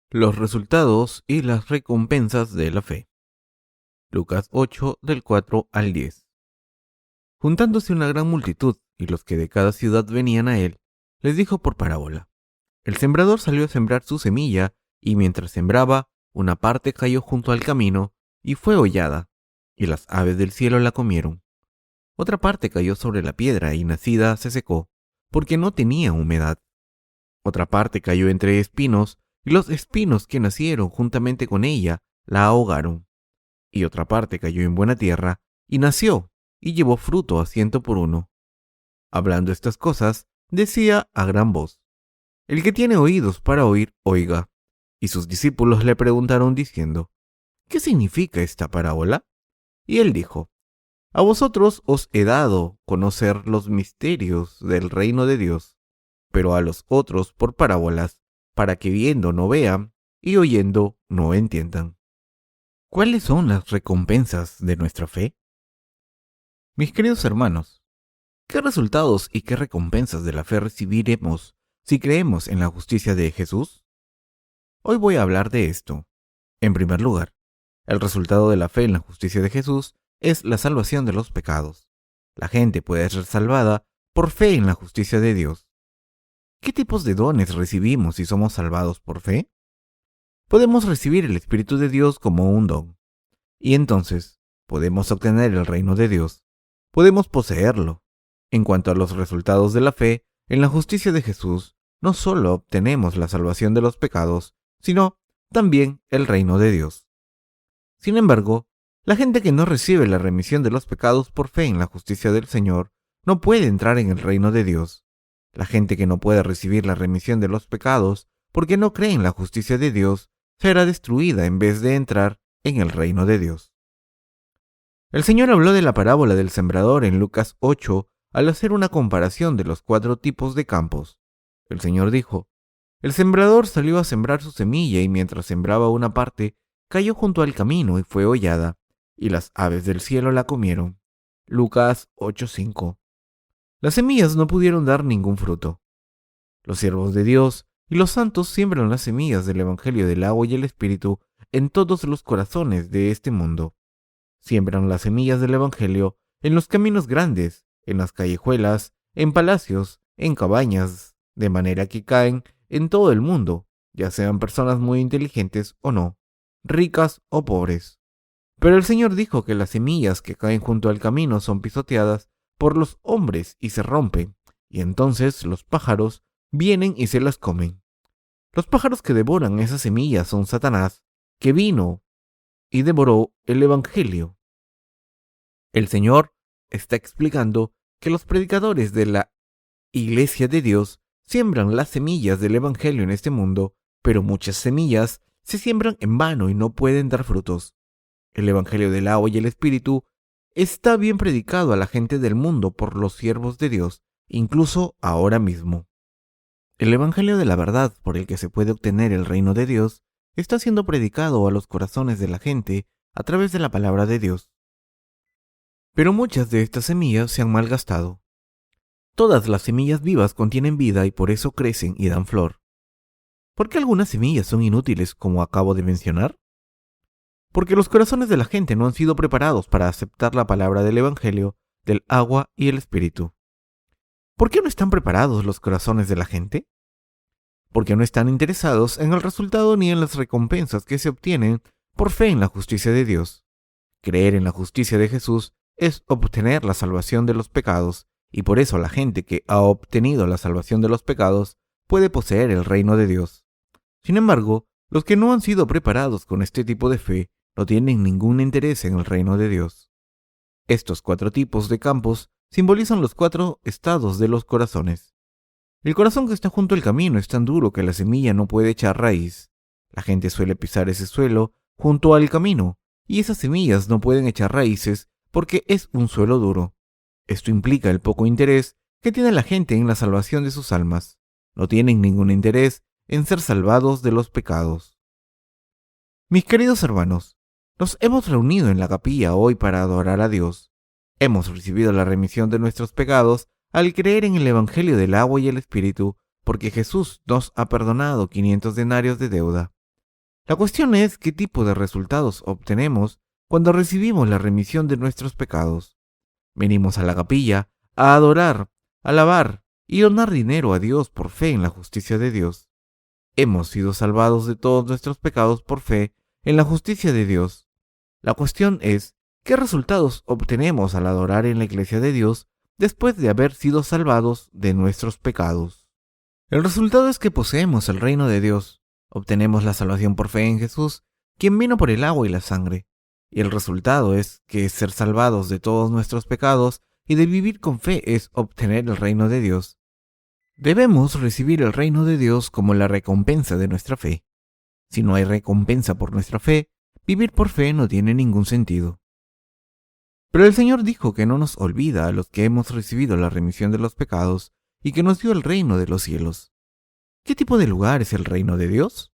Los resultados y las recompensas de la fe. Lucas 8, del 4 al 10. Juntándose una gran multitud y los que de cada ciudad venían a él, les dijo por parábola: El sembrador salió a sembrar su semilla, y mientras sembraba, una parte cayó junto al camino y fue hollada, y las aves del cielo la comieron. Otra parte cayó sobre la piedra y nacida se secó, porque no tenía humedad. Otra parte cayó entre espinos, y los espinos que nacieron juntamente con ella la ahogaron. Y otra parte cayó en buena tierra, y nació, y llevó fruto a 100 por 1. Hablando estas cosas, decía a gran voz: El que tiene oídos para oír, oiga. Y sus discípulos le preguntaron diciendo: ¿Qué significa esta parábola? Y él dijo: A vosotros os he dado conocer los misterios del reino de Dios, pero a los otros por parábolas, para que viendo no vean y oyendo no entiendan. ¿Cuáles son las recompensas de nuestra fe? Mis queridos hermanos, ¿qué resultados y qué recompensas de la fe recibiremos si creemos en la justicia de Jesús? Hoy voy a hablar de esto. En primer lugar, el resultado de la fe en la justicia de Jesús es la salvación de los pecados. La gente puede ser salvada por fe en la justicia de Dios. ¿Qué tipos de dones recibimos si somos salvados por fe? Podemos recibir el Espíritu de Dios como un don, y entonces podemos obtener el reino de Dios. Podemos poseerlo. En cuanto a los resultados de la fe en la justicia de Jesús, no solo obtenemos la salvación de los pecados, sino también el reino de Dios. Sin embargo, la gente que no recibe la remisión de los pecados por fe en la justicia del Señor no puede entrar en el reino de Dios. La gente que no puede recibir la remisión de los pecados porque no cree en la justicia de Dios será destruida en vez de entrar en el reino de Dios. El Señor habló de la parábola del sembrador en Lucas 8 al hacer una comparación de los 4 tipos de campos. El Señor dijo: El sembrador salió a sembrar su semilla y mientras sembraba una parte, cayó junto al camino y fue hollada, y las aves del cielo la comieron. Lucas 8:5. Las semillas no pudieron dar ningún fruto. Los siervos de Dios y los santos siembran las semillas del Evangelio del agua y el Espíritu en todos los corazones de este mundo. Siembran las semillas del Evangelio en los caminos grandes, en las callejuelas, en palacios, en cabañas, de manera que caen en todo el mundo, ya sean personas muy inteligentes o no, ricas o pobres. Pero el Señor dijo que las semillas que caen junto al camino son pisoteadas por los hombres y se rompen, y entonces los pájaros vienen y se las comen. Los pájaros que devoran esas semillas son Satanás, que vino y devoró el Evangelio. El Señor está explicando que los predicadores de la Iglesia de Dios siembran las semillas del Evangelio en este mundo, pero muchas semillas se siembran en vano y no pueden dar frutos. El Evangelio del agua y el Espíritu está bien predicado a la gente del mundo por los siervos de Dios, incluso ahora mismo. El Evangelio de la verdad por el que se puede obtener el reino de Dios está siendo predicado a los corazones de la gente a través de la palabra de Dios. Pero muchas de estas semillas se han malgastado. Todas las semillas vivas contienen vida y por eso crecen y dan flor. ¿Por qué algunas semillas son inútiles, como acabo de mencionar? Porque los corazones de la gente no han sido preparados para aceptar la palabra del Evangelio, del agua y el Espíritu. ¿Por qué no están preparados los corazones de la gente? Porque no están interesados en el resultado ni en las recompensas que se obtienen por fe en la justicia de Dios. Creer en la justicia de Jesús es obtener la salvación de los pecados, y por eso la gente que ha obtenido la salvación de los pecados puede poseer el reino de Dios. Sin embargo, los que no han sido preparados con este tipo de fe no tienen ningún interés en el reino de Dios. Estos 4 tipos de campos simbolizan los 4 estados de los corazones. El corazón que está junto al camino es tan duro que la semilla no puede echar raíz. La gente suele pisar ese suelo junto al camino, y esas semillas no pueden echar raíces porque es un suelo duro. Esto implica el poco interés que tiene la gente en la salvación de sus almas. No tienen ningún interés en ser salvados de los pecados. Mis queridos hermanos, nos hemos reunido en la capilla hoy para adorar a Dios. Hemos recibido la remisión de nuestros pecados al creer en el Evangelio del agua y el Espíritu, porque Jesús nos ha perdonado 500 denarios de deuda. La cuestión es qué tipo de resultados obtenemos cuando recibimos la remisión de nuestros pecados. Venimos a la capilla a adorar, alabar y donar dinero a Dios por fe en la justicia de Dios. Hemos sido salvados de todos nuestros pecados por fe en la justicia de Dios. La cuestión es qué resultados obtenemos al adorar en la iglesia de Dios después de haber sido salvados de nuestros pecados. El resultado es que poseemos el reino de Dios. Obtenemos la salvación por fe en Jesús, quien vino por el agua y la sangre. Y el resultado es que ser salvados de todos nuestros pecados y de vivir con fe es obtener el reino de Dios. Debemos recibir el reino de Dios como la recompensa de nuestra fe. Si no hay recompensa por nuestra fe, vivir por fe no tiene ningún sentido. Pero el Señor dijo que no nos olvida a los que hemos recibido la remisión de los pecados y que nos dio el reino de los cielos. ¿Qué tipo de lugar es el reino de Dios?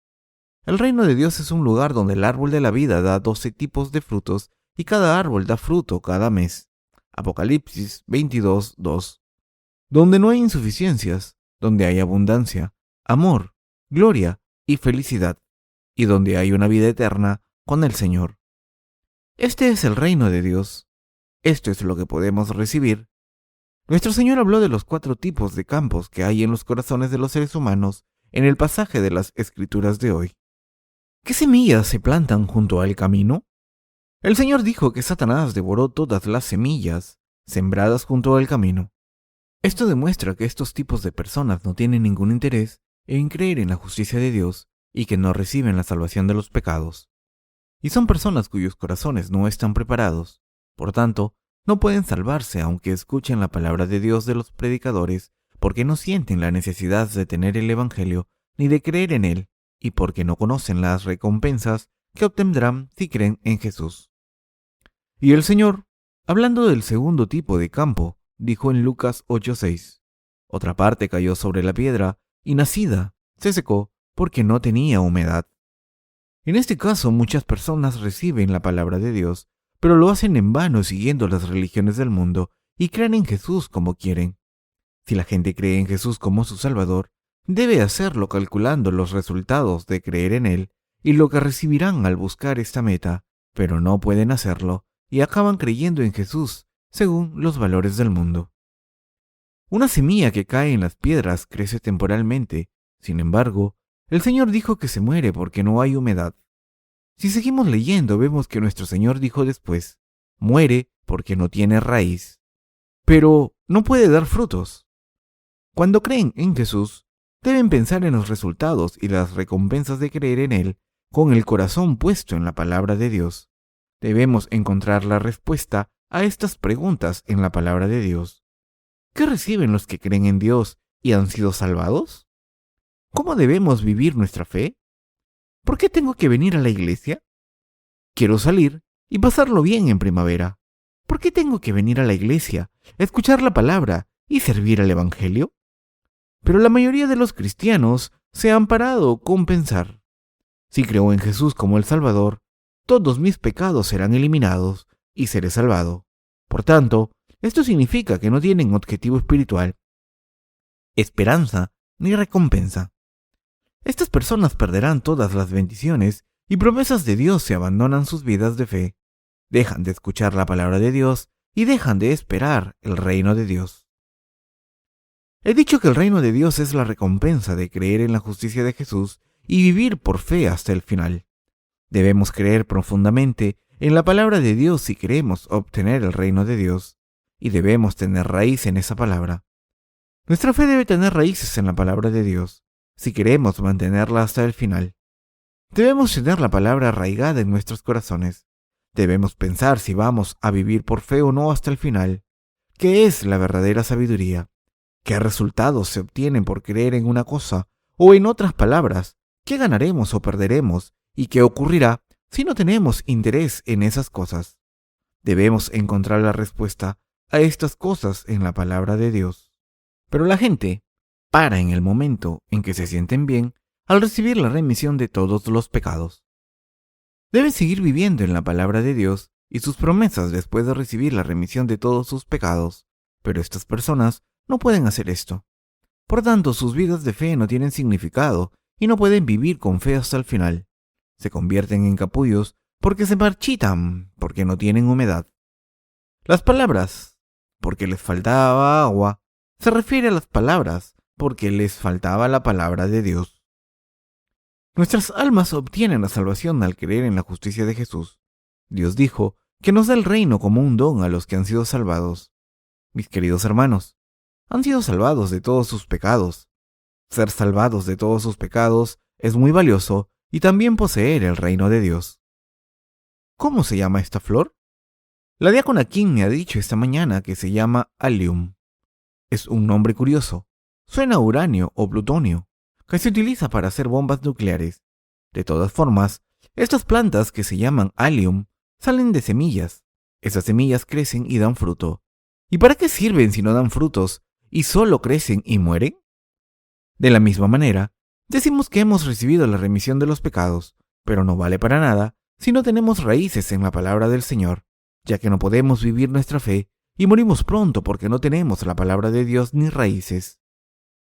El reino de Dios es un lugar donde el árbol de la vida da 12 tipos de frutos y cada árbol da fruto cada mes. Apocalipsis 22:2. Donde no hay insuficiencias, donde hay abundancia, amor, gloria y felicidad, y donde hay una vida eterna con el Señor. Este es el reino de Dios. Esto es lo que podemos recibir. Nuestro Señor habló de los 4 tipos de campos que hay en los corazones de los seres humanos en el pasaje de las Escrituras de hoy. ¿Qué semillas se plantan junto al camino? El Señor dijo que Satanás devoró todas las semillas sembradas junto al camino. Esto demuestra que estos tipos de personas no tienen ningún interés en creer en la justicia de Dios y que no reciben la salvación de los pecados. Y son personas cuyos corazones no están preparados. Por tanto, no pueden salvarse aunque escuchen la palabra de Dios de los predicadores, porque no sienten la necesidad de tener el Evangelio ni de creer en él, y porque no conocen las recompensas que obtendrán si creen en Jesús. Y el Señor, hablando del segundo tipo de campo, dijo en Lucas 8:6, otra parte cayó sobre la piedra y nacida se secó porque no tenía humedad. En este caso, muchas personas reciben la palabra de Dios, pero lo hacen en vano siguiendo las religiones del mundo y creen en Jesús como quieren. Si la gente cree en Jesús como su Salvador, debe hacerlo calculando los resultados de creer en Él y lo que recibirán al buscar esta meta, pero no pueden hacerlo y acaban creyendo en Jesús según los valores del mundo. Una semilla que cae en las piedras crece temporalmente. Sin embargo, el Señor dijo que se muere porque no hay humedad. Si seguimos leyendo, vemos que nuestro Señor dijo después, muere porque no tiene raíz, pero no puede dar frutos. Cuando creen en Jesús, deben pensar en los resultados y las recompensas de creer en Él con el corazón puesto en la palabra de Dios. Debemos encontrar la respuesta a estas preguntas en la palabra de Dios. ¿Qué reciben los que creen en Dios y han sido salvados? ¿Cómo debemos vivir nuestra fe? ¿Por qué tengo que venir a la iglesia? Quiero salir y pasarlo bien en primavera. ¿Por qué tengo que venir a la iglesia, escuchar la palabra y servir al Evangelio? Pero la mayoría de los cristianos se han parado con pensar, si creo en Jesús como el Salvador, todos mis pecados serán eliminados y seré salvado. Por tanto, esto significa que no tienen objetivo espiritual, esperanza ni recompensa. Estas personas perderán todas las bendiciones y promesas de Dios si abandonan sus vidas de fe, dejan de escuchar la palabra de Dios y dejan de esperar el reino de Dios. He dicho que el reino de Dios es la recompensa de creer en la justicia de Jesús y vivir por fe hasta el final. Debemos creer profundamente en la palabra de Dios si queremos obtener el reino de Dios, y debemos tener raíz en esa palabra. Nuestra fe debe tener raíces en la palabra de Dios, si queremos mantenerla hasta el final. Debemos tener la palabra arraigada en nuestros corazones. Debemos pensar si vamos a vivir por fe o no hasta el final. ¿Qué es la verdadera sabiduría? ¿Qué resultados se obtienen por creer en una cosa? O en otras palabras, ¿qué ganaremos o perderemos? ¿Y qué ocurrirá si no tenemos interés en esas cosas? Debemos encontrar la respuesta a estas cosas en la palabra de Dios. Pero la gente para en el momento en que se sienten bien al recibir la remisión de todos los pecados. Deben seguir viviendo en la palabra de Dios y sus promesas después de recibir la remisión de todos sus pecados, pero estas personas no pueden hacer esto. Por tanto, sus vidas de fe no tienen significado y no pueden vivir con fe hasta el final. se convierten en capullos porque se marchitan, porque no tienen humedad. Las palabras, porque les faltaba agua, se refiere a las palabras, porque les faltaba la palabra de Dios. Nuestras almas obtienen la salvación al creer en la justicia de Jesús. Dios dijo que nos da el reino como un don a los que han sido salvados. Mis queridos hermanos, han sido salvados de todos sus pecados. Ser salvados de todos sus pecados es muy valioso y también poseer el reino de Dios. ¿Cómo se llama esta flor? La diácona Kim me ha dicho esta mañana que se llama Allium. Es un nombre curioso. Suena a uranio o plutonio, que se utiliza para hacer bombas nucleares. De todas formas, estas plantas que se llaman Allium salen de semillas. Esas semillas crecen y dan fruto. ¿Y para qué sirven si no dan frutos y solo crecen y mueren? De la misma manera, decimos que hemos recibido la remisión de los pecados, pero no vale para nada si no tenemos raíces en la palabra del Señor, ya que no podemos vivir nuestra fe y morimos pronto porque no tenemos la palabra de Dios ni raíces.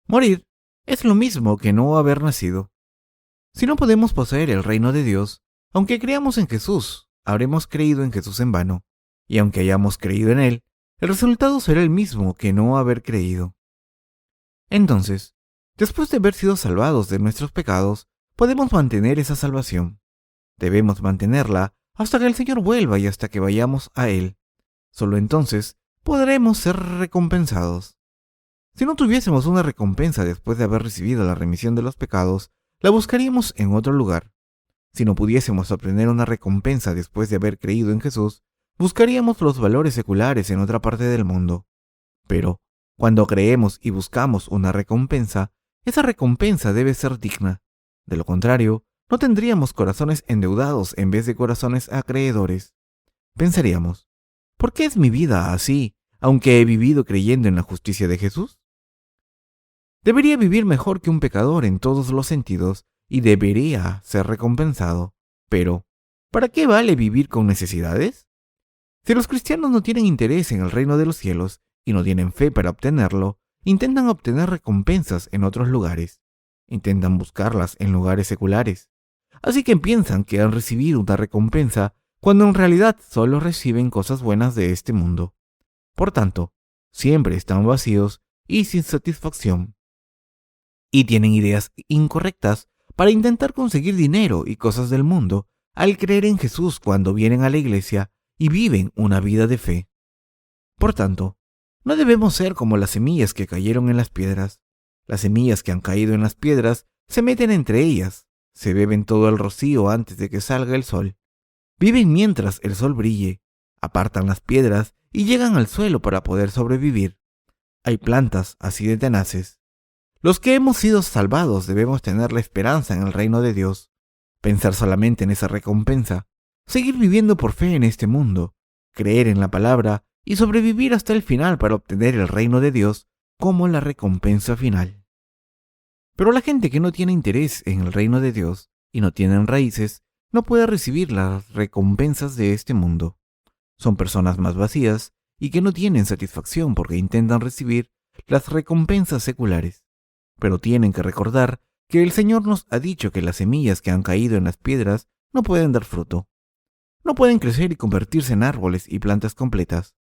Morir es lo mismo que no haber nacido. Si no podemos poseer el reino de Dios, aunque creamos en Jesús, habremos creído en Jesús en vano, y aunque hayamos creído en Él, el resultado será el mismo que no haber creído. Entonces, después de haber sido salvados de nuestros pecados, podemos mantener esa salvación. Debemos mantenerla hasta que el Señor vuelva y hasta que vayamos a Él. Solo entonces podremos ser recompensados. Si no tuviésemos una recompensa después de haber recibido la remisión de los pecados, la buscaríamos en otro lugar. Si no pudiésemos obtener una recompensa después de haber creído en Jesús, buscaríamos los valores seculares en otra parte del mundo. Pero, cuando creemos y buscamos una recompensa, esa recompensa debe ser digna. De lo contrario, no tendríamos corazones endeudados en vez de corazones acreedores. Pensaríamos, ¿por qué es mi vida así, aunque he vivido creyendo en la justicia de Jesús? Debería vivir mejor que un pecador en todos los sentidos y debería ser recompensado. Pero, ¿para qué vale vivir con necesidades? Si los cristianos no tienen interés en el reino de los cielos y no tienen fe para obtenerlo, intentan obtener recompensas en otros lugares. Intentan buscarlas en lugares seculares. Así que piensan que han recibido una recompensa cuando en realidad solo reciben cosas buenas de este mundo. Por tanto, siempre están vacíos y sin satisfacción. Y tienen ideas incorrectas para intentar conseguir dinero y cosas del mundo al creer en Jesús cuando vienen a la iglesia y viven una vida de fe. Por tanto, no debemos ser como las semillas que cayeron en las piedras. Las semillas que han caído en las piedras se meten entre ellas, se beben todo el rocío antes de que salga el sol. Viven mientras el sol brille, apartan las piedras y llegan al suelo para poder sobrevivir. Hay plantas así de tenaces. Los que hemos sido salvados debemos tener la esperanza en el reino de Dios, pensar solamente en esa recompensa, seguir viviendo por fe en este mundo, creer en la palabra y sobrevivir hasta el final para obtener el reino de Dios como la recompensa final. Pero la gente que no tiene interés en el reino de Dios y no tienen raíces, no puede recibir las recompensas de este mundo. Son personas más vacías y que no tienen satisfacción porque intentan recibir las recompensas seculares. Pero tienen que recordar que el Señor nos ha dicho que las semillas que han caído en las piedras no pueden dar fruto. No pueden crecer y convertirse en árboles y plantas completas.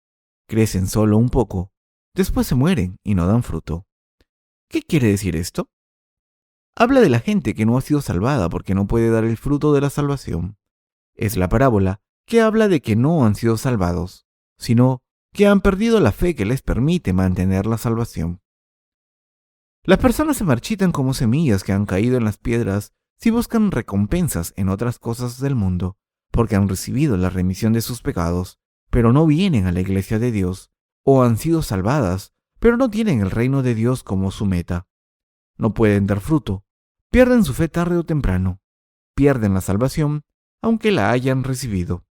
Crecen solo un poco, después se mueren y no dan fruto. ¿Qué quiere decir esto? Habla de la gente que no ha sido salvada porque no puede dar el fruto de la salvación. Es la parábola que habla de que no han sido salvados, sino que han perdido la fe que les permite mantener la salvación. Las personas se marchitan como semillas que han caído en las piedras si buscan recompensas en otras cosas del mundo, porque han recibido la remisión de sus pecados, pero no vienen a la iglesia de Dios, o han sido salvadas, pero no tienen el reino de Dios como su meta. No pueden dar fruto, pierden su fe tarde o temprano, pierden la salvación, aunque la hayan recibido.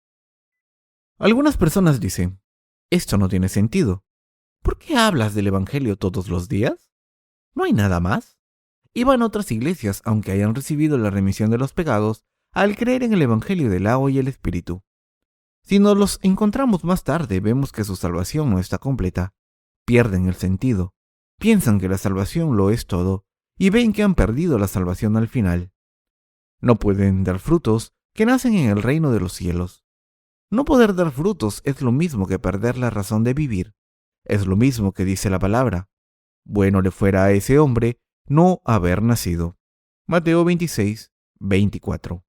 Algunas personas dicen, esto no tiene sentido. ¿Por qué hablas del Evangelio todos los días? ¿No hay nada más? Y van a otras iglesias aunque hayan recibido la remisión de los pecados al creer en el Evangelio del agua y el Espíritu. Si nos los encontramos más tarde, vemos que su salvación no está completa. Pierden el sentido. Piensan que la salvación lo es todo y ven que han perdido la salvación al final. No pueden dar frutos que nacen en el reino de los cielos. No poder dar frutos es lo mismo que perder la razón de vivir. Es lo mismo que dice la palabra: bueno le fuera a ese hombre no haber nacido. Mateo 26, 24.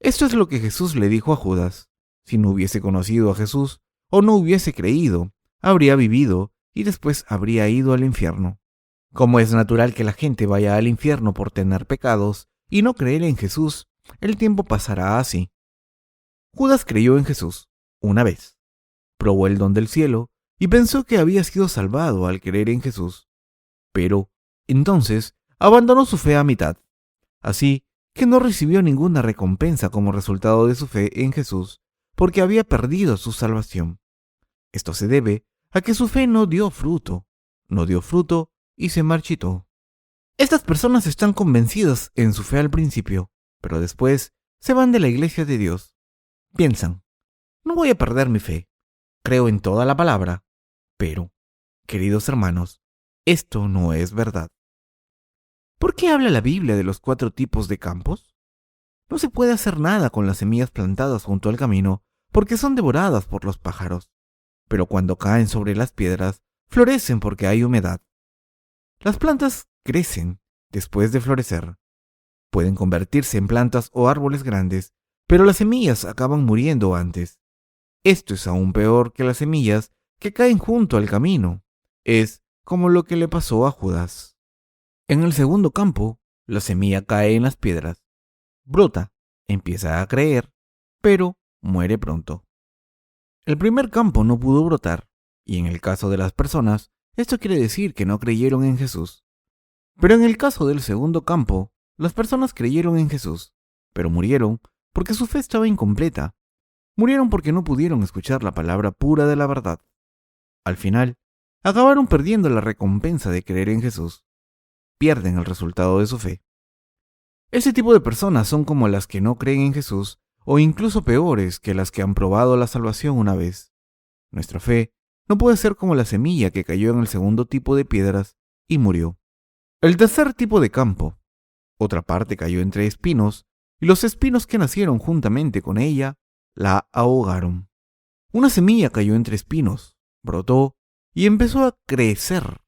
Esto es lo que Jesús le dijo a Judas. Si no hubiese conocido a Jesús o no hubiese creído, habría vivido y después habría ido al infierno. Como es natural que la gente vaya al infierno por tener pecados y no creer en Jesús, el tiempo pasará así. Judas creyó en Jesús una vez, probó el don del cielo y pensó que había sido salvado al creer en Jesús. Pero, entonces, abandonó su fe a mitad. Así que no recibió ninguna recompensa como resultado de su fe en Jesús, porque había perdido su salvación. Esto se debe a que su fe no dio fruto y se marchitó. Estas personas están convencidas en su fe al principio, pero después se van de la iglesia de Dios. Piensan: no voy a perder mi fe, creo en toda la palabra. Pero, queridos hermanos, esto no es verdad. ¿Por qué habla la Biblia de los 4 tipos de campos? No se puede hacer nada con las semillas plantadas junto al camino porque son devoradas por los pájaros, pero cuando caen sobre las piedras, florecen porque hay humedad. Las plantas crecen después de florecer. Pueden convertirse en plantas o árboles grandes, pero las semillas acaban muriendo antes. Esto es aún peor que las semillas que caen junto al camino. Es como lo que le pasó a Judas. En el segundo campo, la semilla cae en las piedras, brota, empieza a creer, pero muere pronto. El primer campo no pudo brotar, y en el caso de las personas, esto quiere decir que no creyeron en Jesús. Pero en el caso del segundo campo, las personas creyeron en Jesús, pero murieron porque su fe estaba incompleta. Murieron porque no pudieron escuchar la palabra pura de la verdad. Al final, acabaron perdiendo la recompensa de creer en Jesús. Pierden el resultado de su fe. Ese tipo de personas son como las que no creen en Jesús, o incluso peores que las que han probado la salvación una vez. Nuestra fe no puede ser como la semilla que cayó en el segundo tipo de piedras y murió. El tercer tipo de campo. Otra parte cayó entre espinos, y los espinos que nacieron juntamente con ella la ahogaron. Una semilla cayó entre espinos, brotó y empezó a crecer.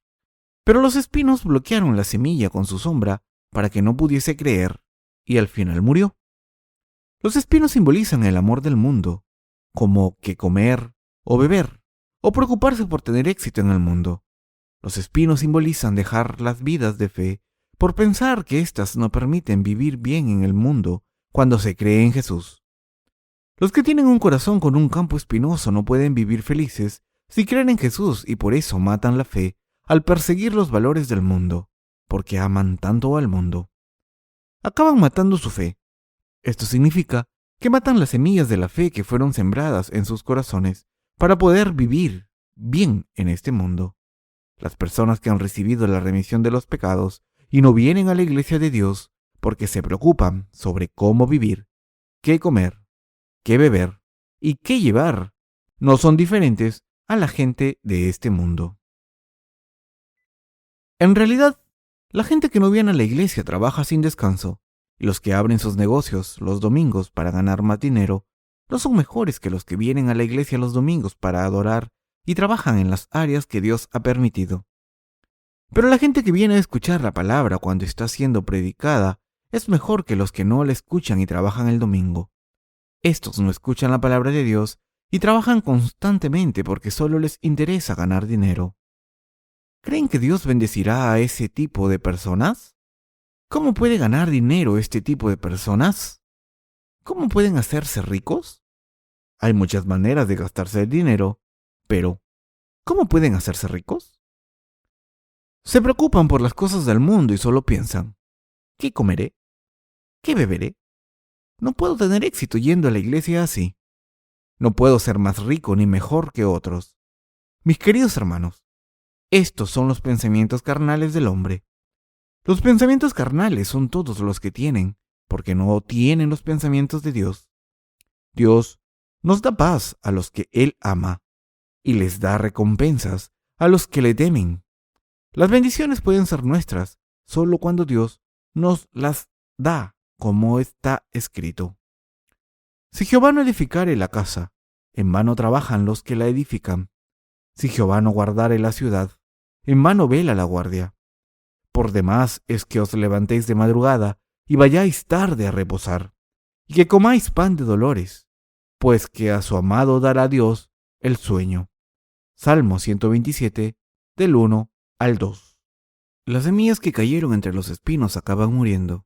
Pero los espinos bloquearon la semilla con su sombra para que no pudiese creer, y al final murió. Los espinos simbolizan el amor del mundo, como que comer o beber, o preocuparse por tener éxito en el mundo. Los espinos simbolizan dejar las vidas de fe por pensar que éstas no permiten vivir bien en el mundo cuando se cree en Jesús. Los que tienen un corazón con un campo espinoso no pueden vivir felices si creen en Jesús y por eso matan la fe al perseguir los valores del mundo, porque aman tanto al mundo. Acaban matando su fe. Esto significa que matan las semillas de la fe que fueron sembradas en sus corazones para poder vivir bien en este mundo. Las personas que han recibido la remisión de los pecados y no vienen a la iglesia de Dios porque se preocupan sobre cómo vivir, qué comer, qué beber y qué llevar, no son diferentes a la gente de este mundo. En realidad, la gente que no viene a la iglesia trabaja sin descanso, y los que abren sus negocios los domingos para ganar más dinero no son mejores que los que vienen a la iglesia los domingos para adorar y trabajan en las áreas que Dios ha permitido. Pero la gente que viene a escuchar la palabra cuando está siendo predicada es mejor que los que no la escuchan y trabajan el domingo. Estos no escuchan la palabra de Dios y trabajan constantemente porque solo les interesa ganar dinero. ¿Creen que Dios bendecirá a ese tipo de personas? ¿Cómo puede ganar dinero este tipo de personas? ¿Cómo pueden hacerse ricos? Hay muchas maneras de gastarse el dinero, pero ¿cómo pueden hacerse ricos? Se preocupan por las cosas del mundo y solo piensan: ¿qué comeré? ¿Qué beberé? No puedo tener éxito yendo a la iglesia así. No puedo ser más rico ni mejor que otros. Mis queridos hermanos, estos son los pensamientos carnales del hombre. Los pensamientos carnales son todos los que tienen, porque no tienen los pensamientos de Dios. Dios nos da paz a los que Él ama y les da recompensas a los que le temen. Las bendiciones pueden ser nuestras solo cuando Dios nos las da como está escrito: si Jehová no edificare la casa, en vano trabajan los que la edifican. Si Jehová no guardare la ciudad, en vano vela la guardia. Por demás es que os levantéis de madrugada y vayáis tarde a reposar, y que comáis pan de dolores, pues que a su amado dará Dios el sueño. Salmo 127, del 1 al 2. Las semillas que cayeron entre los espinos acaban muriendo.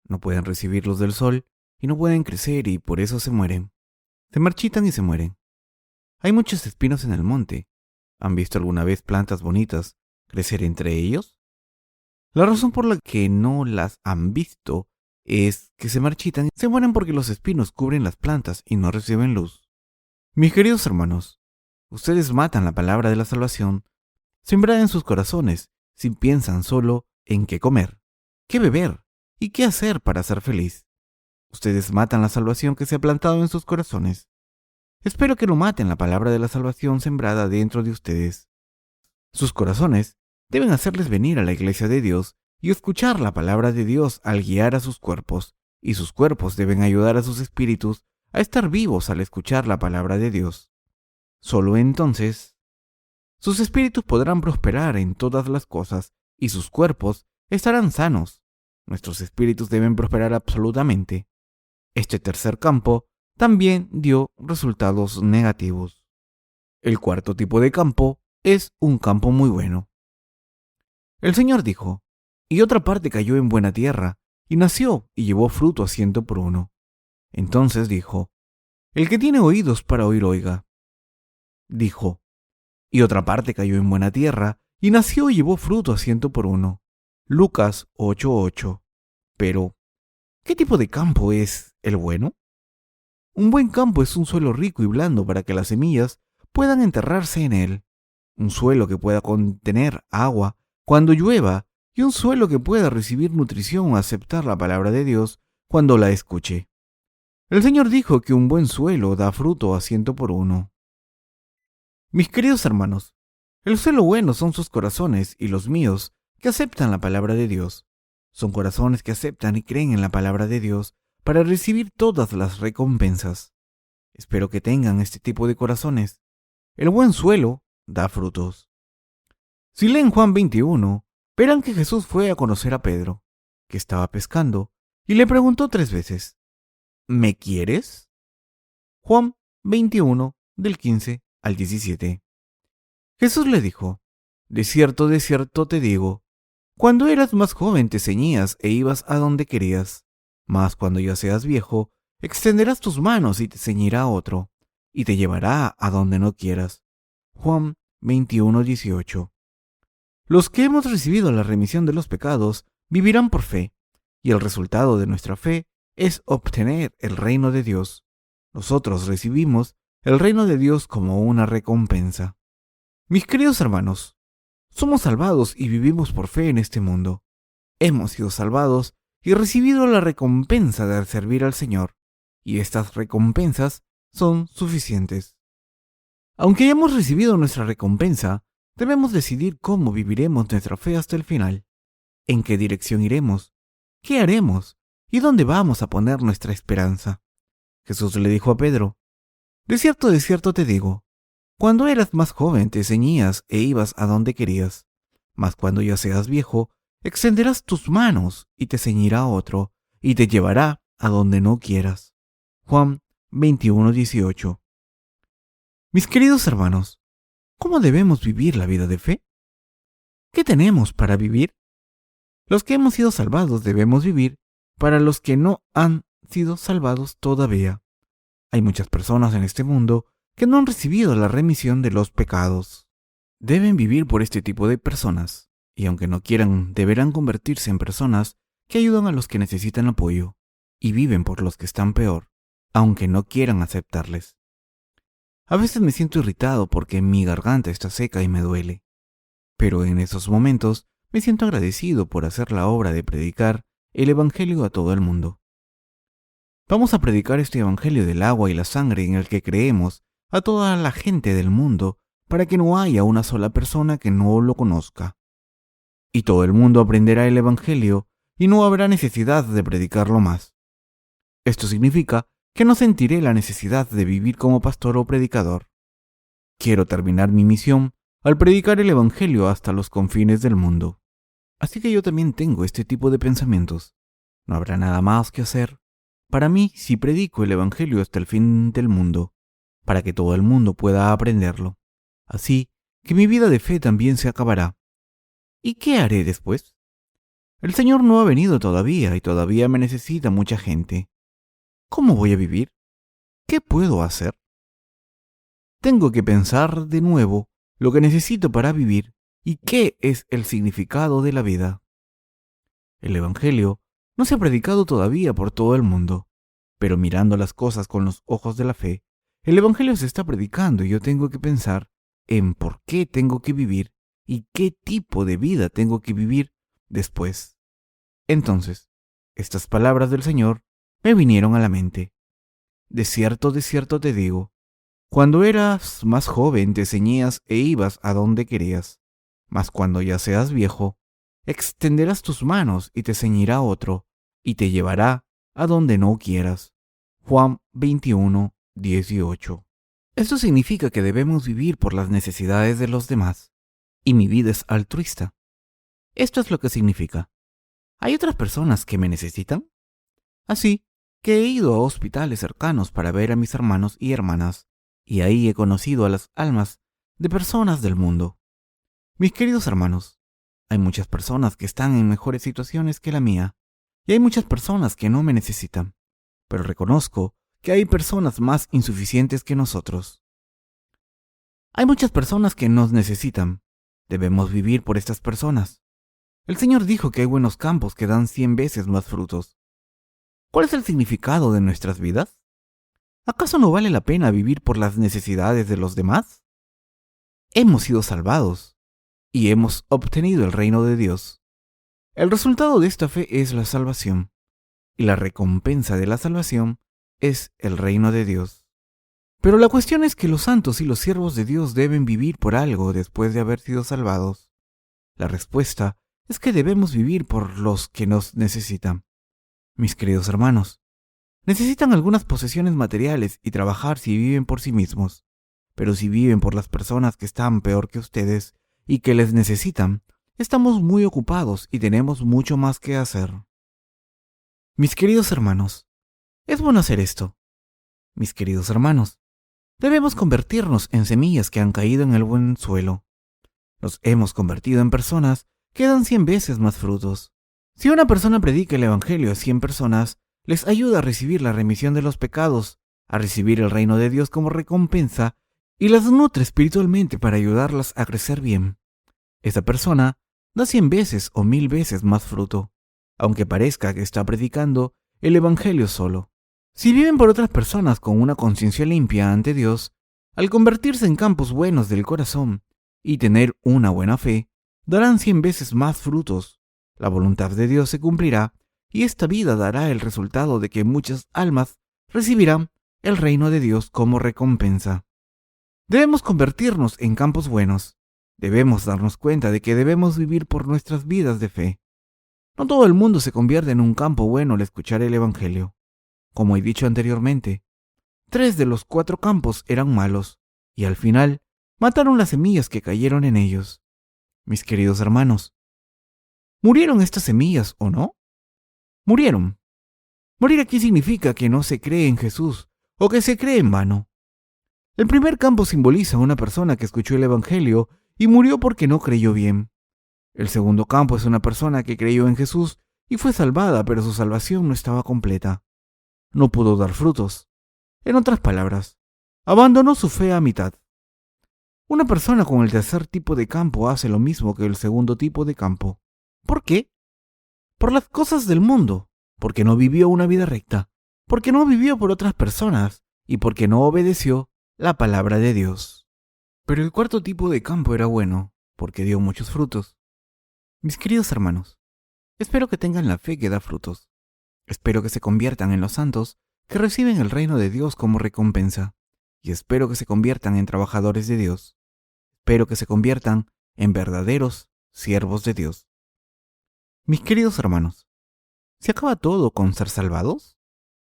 No pueden recibir luz del sol y no pueden crecer y por eso se mueren. Se marchitan y se mueren. Hay muchos espinos en el monte. ¿Han visto alguna vez plantas bonitas crecer entre ellos? La razón por la que no las han visto es que se marchitan y se mueren porque los espinos cubren las plantas y no reciben luz. Mis queridos hermanos, ustedes matan la palabra de la salvación sembrada en sus corazones si piensan solo en qué comer, qué beber y qué hacer para ser feliz. Ustedes matan la salvación que se ha plantado en sus corazones. Espero que no maten la palabra de la salvación sembrada dentro de ustedes. Sus corazones deben hacerles venir a la iglesia de Dios y escuchar la palabra de Dios al guiar a sus cuerpos, y sus cuerpos deben ayudar a sus espíritus a estar vivos al escuchar la palabra de Dios. Solo entonces, sus espíritus podrán prosperar en todas las cosas y sus cuerpos estarán sanos. Nuestros espíritus deben prosperar absolutamente. Este tercer campo también dio resultados negativos. El cuarto tipo de campo es un campo muy bueno. El Señor dijo: y otra parte cayó en buena tierra, y nació y llevó fruto a 100 por 1. Entonces dijo: el que tiene oídos para oír, oiga. Dijo: y otra parte cayó en buena tierra, y nació y llevó fruto a 100 por 1. Lucas 8:8. Pero, ¿qué tipo de campo es el bueno? Un buen campo es un suelo rico y blando para que las semillas puedan enterrarse en él. Un suelo que pueda contener agua cuando llueva y un suelo que pueda recibir nutrición o aceptar la palabra de Dios cuando la escuche. El Señor dijo que un buen suelo da fruto a 100 por 1. Mis queridos hermanos, el suelo bueno son sus corazones y los míos que aceptan la palabra de Dios. Son corazones que aceptan y creen en la palabra de Dios para recibir todas las recompensas. Espero que tengan este tipo de corazones. El buen suelo da frutos. Si leen Juan 21, verán que Jesús fue a conocer a Pedro, que estaba pescando, y le preguntó 3 veces: ¿me quieres? Juan 21, del 15 al 17. Jesús le dijo: de cierto te digo, cuando eras más joven te ceñías e ibas a donde querías, mas cuando ya seas viejo, extenderás tus manos y te ceñirá otro, y te llevará a donde no quieras. Juan 21:18. Los que hemos recibido la remisión de los pecados vivirán por fe, y el resultado de nuestra fe es obtener el reino de Dios. Nosotros recibimos el reino de Dios como una recompensa. Mis queridos hermanos, somos salvados y vivimos por fe en este mundo. Hemos sido salvados y recibido la recompensa de servir al Señor, y estas recompensas son suficientes. Aunque hayamos recibido nuestra recompensa, debemos decidir cómo viviremos nuestra fe hasta el final, en qué dirección iremos, qué haremos y dónde vamos a poner nuestra esperanza. Jesús le dijo a Pedro: de cierto te digo, cuando eras más joven te ceñías e ibas a donde querías, mas cuando ya seas viejo, extenderás tus manos y te ceñirá otro, y te llevará a donde no quieras. Juan 21:18. Mis queridos hermanos, ¿cómo debemos vivir la vida de fe? ¿Qué tenemos para vivir? Los que hemos sido salvados debemos vivir para los que no han sido salvados todavía. Hay muchas personas en este mundo que no han recibido la remisión de los pecados. Deben vivir por este tipo de personas, y aunque no quieran, deberán convertirse en personas que ayudan a los que necesitan apoyo, y viven por los que están peor, aunque no quieran aceptarles. A veces me siento irritado porque mi garganta está seca y me duele, pero en esos momentos me siento agradecido por hacer la obra de predicar el Evangelio a todo el mundo. Vamos a predicar este Evangelio del agua y la sangre en el que creemos a toda la gente del mundo para que no haya una sola persona que no lo conozca. Y todo el mundo aprenderá el Evangelio y no habrá necesidad de predicarlo más. Esto significa que no sentiré la necesidad de vivir como pastor o predicador. Quiero terminar mi misión al predicar el Evangelio hasta los confines del mundo. Así que yo también tengo este tipo de pensamientos. No habrá nada más que hacer para mí si predico el Evangelio hasta el fin del mundo, para que todo el mundo pueda aprenderlo. Así que mi vida de fe también se acabará. ¿Y qué haré después? El Señor no ha venido todavía y todavía me necesita mucha gente. ¿Cómo voy a vivir? ¿Qué puedo hacer? Tengo que pensar de nuevo lo que necesito para vivir y qué es el significado de la vida. El Evangelio no se ha predicado todavía por todo el mundo, pero mirando las cosas con los ojos de la fe, el Evangelio se está predicando y yo tengo que pensar en por qué tengo que vivir y qué tipo de vida tengo que vivir después. Entonces, estas palabras del Señor me vinieron a la mente. De cierto te digo, cuando eras más joven te ceñías e ibas a donde querías, mas cuando ya seas viejo, extenderás tus manos y te ceñirá otro, y te llevará a donde no quieras. Juan 21:18. Esto significa que debemos vivir por las necesidades de los demás, y mi vida es altruista. Esto es lo que significa. ¿Hay otras personas que me necesitan? Así que he ido a hospitales cercanos para ver a mis hermanos y hermanas, y ahí he conocido a las almas de personas del mundo. Mis queridos hermanos, hay muchas personas que están en mejores situaciones que la mía, y hay muchas personas que no me necesitan, pero reconozco que hay personas más insuficientes que nosotros. Hay muchas personas que nos necesitan. Debemos vivir por estas personas. El Señor dijo que hay buenos campos que dan 100 veces más frutos. ¿Cuál es el significado de nuestras vidas? ¿Acaso no vale la pena vivir por las necesidades de los demás? Hemos sido salvados y hemos obtenido el reino de Dios. El resultado de esta fe es la salvación, y la recompensa de la salvación es el reino de Dios. Pero la cuestión es que los santos y los siervos de Dios deben vivir por algo después de haber sido salvados. La respuesta es que debemos vivir por los que nos necesitan. Mis queridos hermanos, necesitan algunas posesiones materiales y trabajar si viven por sí mismos, pero si viven por las personas que están peor que ustedes y que les necesitan, estamos muy ocupados y tenemos mucho más que hacer. Mis queridos hermanos, es bueno hacer esto. Mis queridos hermanos, debemos convertirnos en semillas que han caído en el buen suelo. Nos hemos convertido en personas que dan 100 veces más frutos. Si una persona predica el Evangelio a 100 personas, les ayuda a recibir la remisión de los pecados, a recibir el reino de Dios como recompensa y las nutre espiritualmente para ayudarlas a crecer bien. Esa persona da 100 veces o 1000 veces más fruto, aunque parezca que está predicando el Evangelio solo. Si viven por otras personas con una conciencia limpia ante Dios, al convertirse en campos buenos del corazón y tener una buena fe, darán 100 veces más frutos. La voluntad de Dios se cumplirá y esta vida dará el resultado de que muchas almas recibirán el reino de Dios como recompensa. Debemos convertirnos en campos buenos. Debemos darnos cuenta de que debemos vivir por nuestras vidas de fe. No todo el mundo se convierte en un campo bueno al escuchar el Evangelio. Como he dicho anteriormente, 3 de los 4 campos eran malos, y al final mataron las semillas que cayeron en ellos. Mis queridos hermanos, ¿murieron estas semillas o no? Murieron. Morir aquí significa que no se cree en Jesús o que se cree en vano. El primer campo simboliza a una persona que escuchó el Evangelio y murió porque no creyó bien. El segundo campo es una persona que creyó en Jesús y fue salvada, pero su salvación no estaba completa. No pudo dar frutos. En otras palabras, abandonó su fe a mitad. Una persona con el tercer tipo de campo hace lo mismo que el segundo tipo de campo. ¿Por qué? Por las cosas del mundo, porque no vivió una vida recta, porque no vivió por otras personas y porque no obedeció la palabra de Dios. Pero el cuarto tipo de campo era bueno, porque dio muchos frutos. Mis queridos hermanos, espero que tengan la fe que da frutos. Espero que se conviertan en los santos que reciben el reino de Dios como recompensa. Y espero que se conviertan en trabajadores de Dios. Espero que se conviertan en verdaderos siervos de Dios. Mis queridos hermanos, ¿se acaba todo con ser salvados?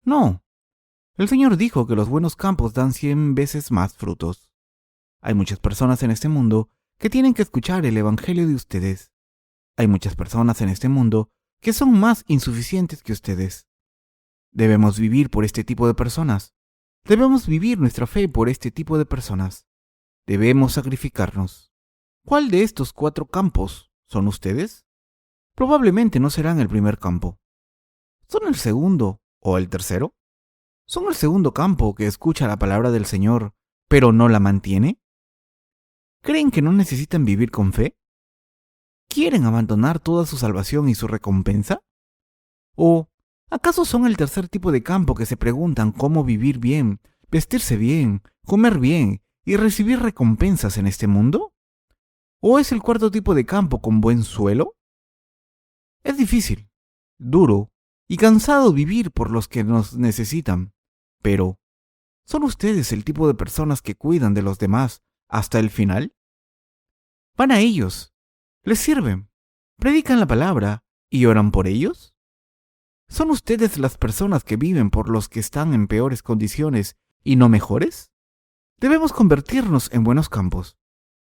No. El Señor dijo que los buenos campos dan 100 veces más frutos. Hay muchas personas en este mundo que tienen que escuchar el Evangelio de ustedes. Hay muchas personas en este mundo que son más insuficientes que ustedes. Debemos vivir por este tipo de personas. Debemos vivir nuestra fe por este tipo de personas. Debemos sacrificarnos. ¿Cuál de estos 4 campos son ustedes? Probablemente no serán el primer campo. ¿Son el segundo o el tercero? ¿Son el segundo campo que escucha la palabra del Señor, pero no la mantiene? ¿Creen que no necesitan vivir con fe? ¿Quieren abandonar toda su salvación y su recompensa? ¿O acaso son el tercer tipo de campo que se preguntan cómo vivir bien, vestirse bien, comer bien y recibir recompensas en este mundo? ¿O es el cuarto tipo de campo con buen suelo? Es difícil, duro y cansado vivir por los que nos necesitan, pero ¿son ustedes el tipo de personas que cuidan de los demás hasta el final? ¿Van a ellos? ¿Les sirven? ¿Predican la palabra y oran por ellos? ¿Son ustedes las personas que viven por los que están en peores condiciones y no mejores? Debemos convertirnos en buenos campos.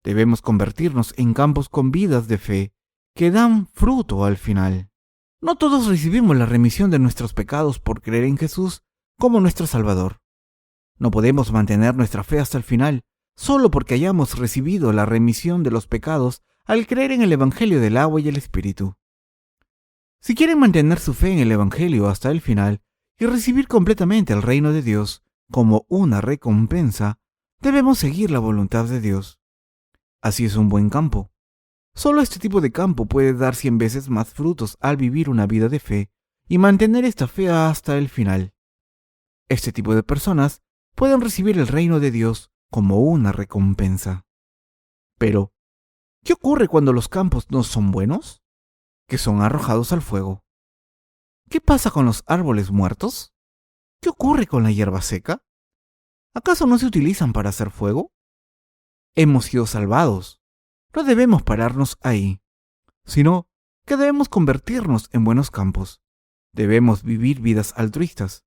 Debemos convertirnos en campos con vidas de fe que dan fruto al final. No todos recibimos la remisión de nuestros pecados por creer en Jesús como nuestro Salvador. No podemos mantener nuestra fe hasta el final solo porque hayamos recibido la remisión de los pecados al creer en el Evangelio del agua y el Espíritu. Si quieren mantener su fe en el Evangelio hasta el final y recibir completamente el reino de Dios como una recompensa, debemos seguir la voluntad de Dios. Así es un buen campo. Solo este tipo de campo puede dar 100 veces más frutos al vivir una vida de fe y mantener esta fe hasta el final. Este tipo de personas pueden recibir el reino de Dios como una recompensa. Pero, ¿qué ocurre cuando los campos no son buenos? Que son arrojados al fuego. ¿Qué pasa con los árboles muertos? ¿Qué ocurre con la hierba seca? ¿Acaso no se utilizan para hacer fuego? Hemos sido salvados. No debemos pararnos ahí, sino que debemos convertirnos en buenos campos. Debemos vivir vidas altruistas.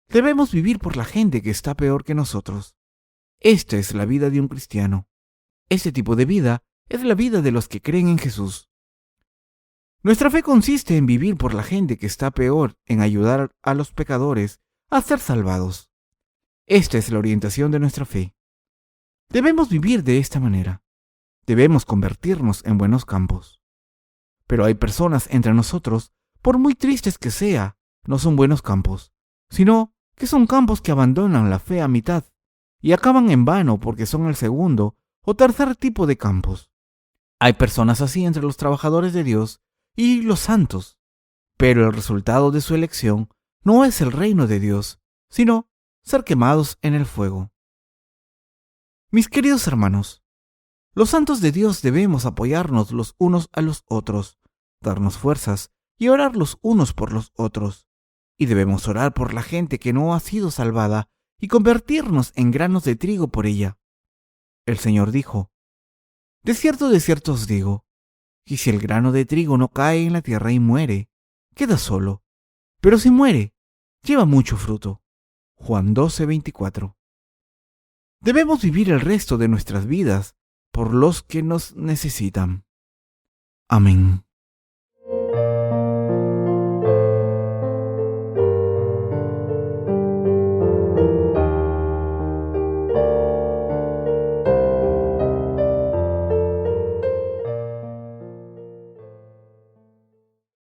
Debemos vivir por la gente que está peor que nosotros. Esta es la vida de un cristiano. Este tipo de vida es la vida de los que creen en Jesús. Nuestra fe consiste en vivir por la gente que está peor, en ayudar a los pecadores a ser salvados. Esta es la orientación de nuestra fe. Debemos vivir de esta manera. Debemos convertirnos en buenos campos. Pero hay personas entre nosotros, por muy tristes que sea, no son buenos campos, sino que son campos que abandonan la fe a mitad y acaban en vano porque son el segundo o tercer tipo de campos. Hay personas así entre los trabajadores de Dios y los santos, pero el resultado de su elección no es el reino de Dios, sino ser quemados en el fuego. Mis queridos hermanos, los santos de Dios debemos apoyarnos los unos a los otros, darnos fuerzas y orar los unos por los otros. Y debemos orar por la gente que no ha sido salvada y convertirnos en granos de trigo por ella. El Señor dijo: de cierto os digo, que si el grano de trigo no cae en la tierra y muere, queda solo, pero si muere, lleva mucho fruto. Juan 12:24. Debemos vivir el resto de nuestras vidas por los que nos necesitan. Amén.